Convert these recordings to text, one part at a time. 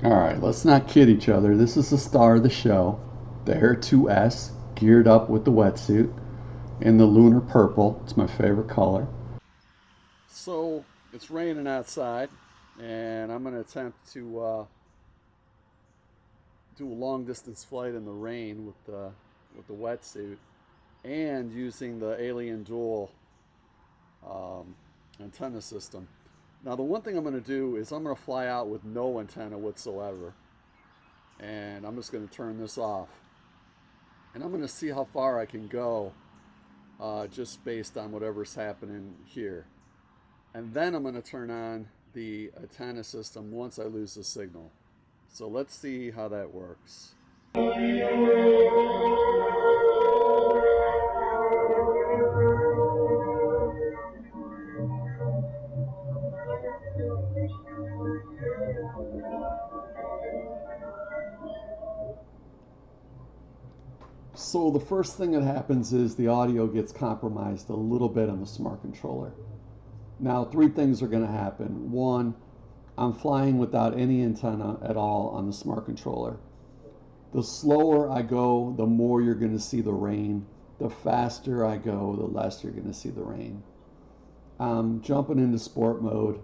All right, let's not kid each other. This is the star of the show, the Air 2S, geared up with the wetsuit in the lunar purple. It's my favorite color. So it's raining outside, and I'm going to attempt to do a long distance flight in the rain with the wetsuit and using the Alien Dual um, antenna system. Now, the one thing I'm going to do is I'm going to fly out with no antenna whatsoever, and I'm just going to turn this off, and I'm going to see how far I can go just based on whatever's happening here. And then I'm going to turn on the antenna system once I lose the signal. So let's see how that works. So the first thing that happens is the audio gets compromised a little bit on the smart controller. Now, three things are going to happen. One, I'm flying without any antenna at all on the smart controller. The slower I go, the more you're going to see the rain. The faster I go, the less you're going to see the rain. I'm jumping into sport mode.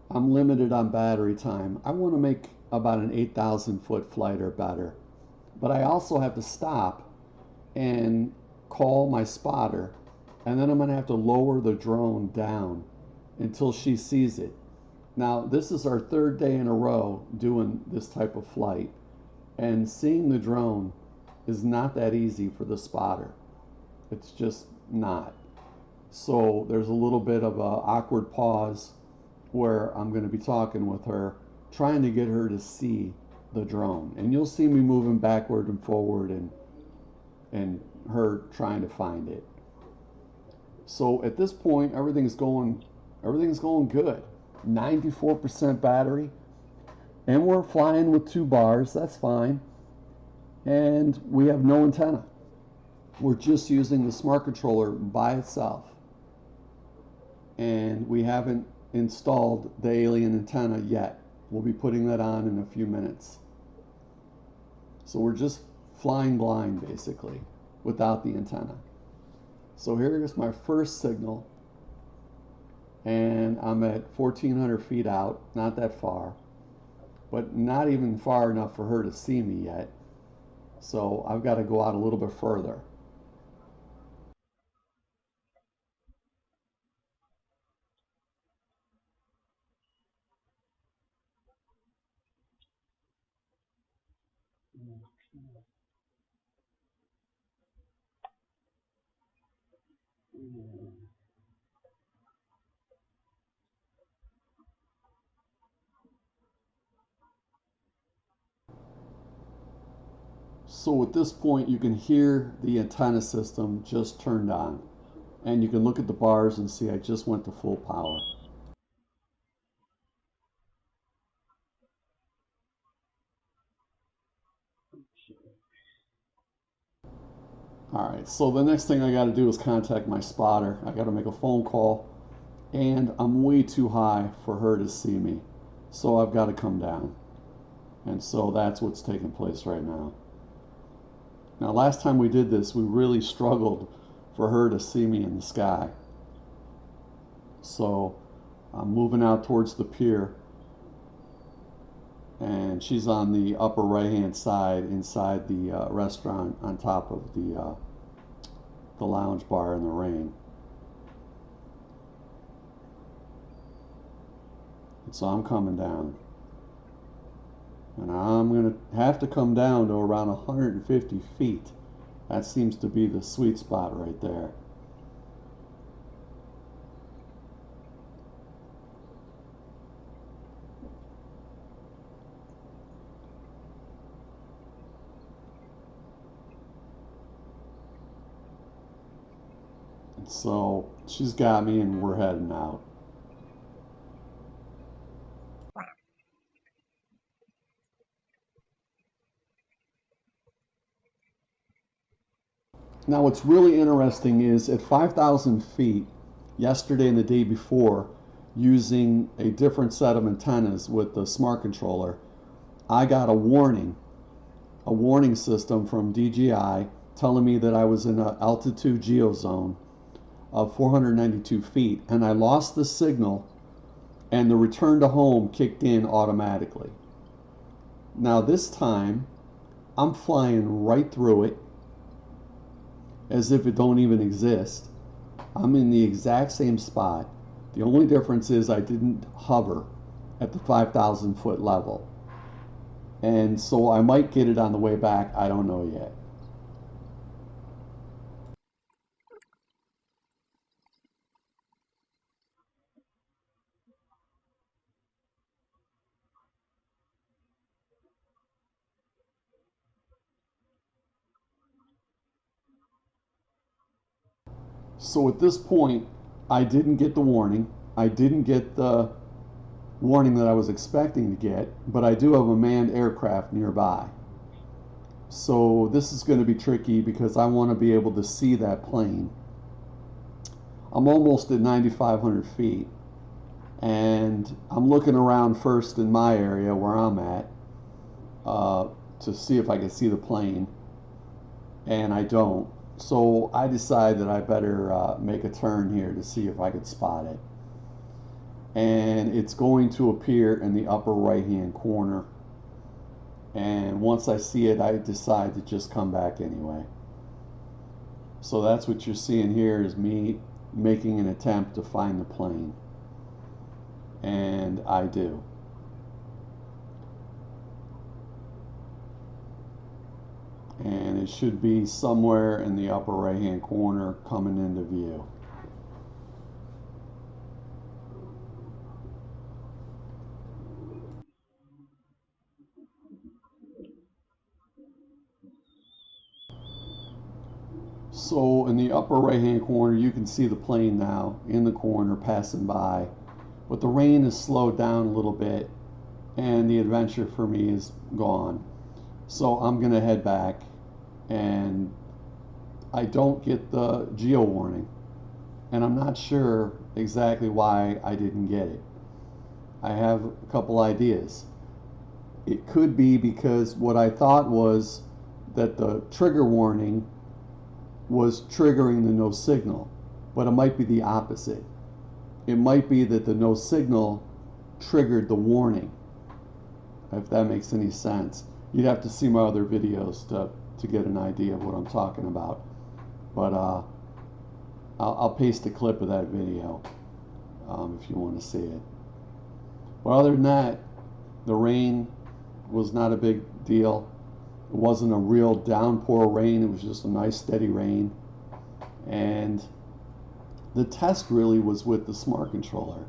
I'm limited on battery time. I want to make about an 8,000 foot flight or better. But I also have to stop and call my spotter, and then I'm going to have to lower the drone down until she sees it. Now, this is our third day in a row doing this type of flight, and seeing the drone is not that easy for the spotter. It's just not. So there's a little bit of an awkward pause where I'm going to be talking with her, trying to get her to see the drone. And you'll see me moving backward and forward and her trying to find it. So at this point, everything's going good. 94% battery, and we're flying with two bars. That's fine. And we have no antenna. We're just using the smart controller by itself. And we haven't installed the alien antenna yet. We'll be putting that on in a few minutes. So we're just flying blind basically without the antenna. So here is my first signal, and I'm at 1,400 feet out, not that far, but not even far enough for her to see me yet. So I've got to go out a little bit further. So at this point, you can hear the antenna system just turned on, and you can look at the bars and see I just went to full power. All right, so the next thing I got to do is contact my spotter. I got to make a phone call, and I'm way too high for her to see me. So I've got to come down. And so that's what's taking place right now. Now, last time we did this, we really struggled for her to see me in the sky. So I'm moving out towards the pier, and she's on the upper right hand side inside the restaurant on top of the lounge bar in the rain. And so I'm coming down, and I'm going to have to come down to around 150 feet. That seems to be the sweet spot right there. And so she's got me, and we're heading out. Now, what's really interesting is at 5,000 feet, yesterday and the day before, using a different set of antennas with the smart controller, I got a warning system from DJI telling me that I was in an altitude geozone of 492 feet, and I lost the signal, and the return to home kicked in automatically. Now this time, I'm flying right through it as if it don't even exist. I'm in the exact same spot. The only difference is I didn't hover at the 5,000 foot level. And so I might get it on the way back. I don't know yet. So at this point, I didn't get the warning. I didn't get the warning that I was expecting to get, but I do have a manned aircraft nearby. So this is going to be tricky because I want to be able to see that plane. I'm almost at 9,500 feet, and I'm looking around first in my area where I'm at to see if I can see the plane, and I don't. So I decide that I better make a turn here to see if I could spot it. And it's going to appear in the upper right hand corner. And once I see it, I decide to just come back anyway. So that's what you're seeing here is me making an attempt to find the plane. And I do. And it should be somewhere in the upper right hand corner coming into view. So in the upper right hand corner you can see the plane now in the corner passing by, but the rain has slowed down a little bit and the adventure for me is gone. So I'm gonna head back, and I don't get the geo warning, and I'm not sure exactly why I didn't get it. I have a couple ideas. It could be because what I thought was that the trigger warning was triggering the no signal, but it might be the opposite. It might be that the no signal triggered the warning, if that makes any sense. You'd have to see my other videos to get an idea of what I'm talking about. But I'll paste a clip of that video if you want to see it. But other than that, the rain was not a big deal. It wasn't a real downpour rain. It was just a nice steady rain. And the test really was with the smart controller.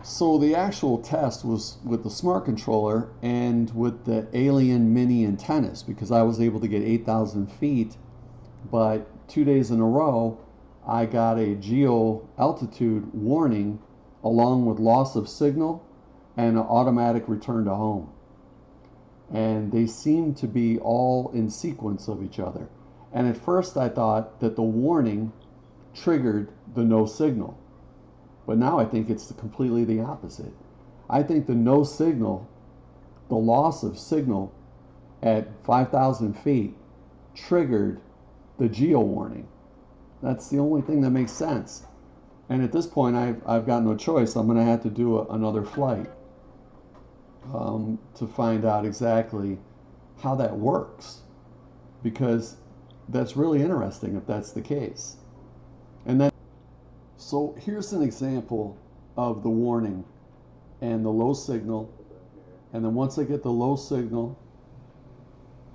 So the actual test was with the smart controller and with the Alien Mini antennas, because I was able to get 8,000 feet, but 2 days in a row I got a geo altitude warning along with loss of signal and an automatic return to home. And they seem to be all in sequence of each other. And at first I thought that the warning triggered the no signal. But now I think it's completely the opposite. I think the no signal, the loss of signal at 5,000 feet triggered the geo warning. That's the only thing that makes sense. And at this point, I've got no choice. I'm going to have to do another flight to find out exactly how that works, because that's really interesting if that's the case. And then, so here's an example of the warning and the low signal. And then once I get the low signal,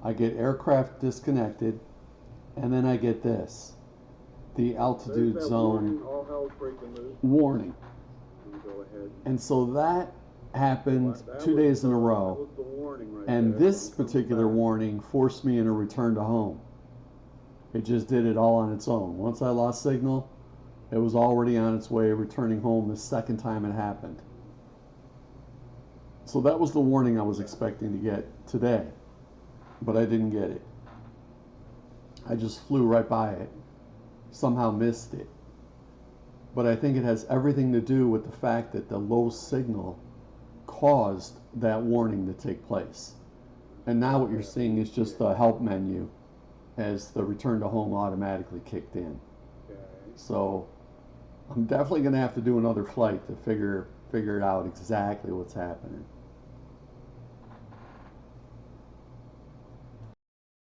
I get aircraft disconnected, and then I get this, the altitude zone warning. And so that happened 2 days in a row, and this particular warning forced me in a return to home. It just did it all on its own. Once I lost signal, it was already on its way returning home the second time it happened. So that was the warning I was expecting to get today, but I didn't get it. I just flew right by it, somehow missed it. but I think it has everything to do with the fact that the low signal caused that warning to take place. And now what you're seeing is just the help menu as the return to home automatically kicked in. Okay. So I'm definitely going to have to do another flight to figure it out exactly what's happening.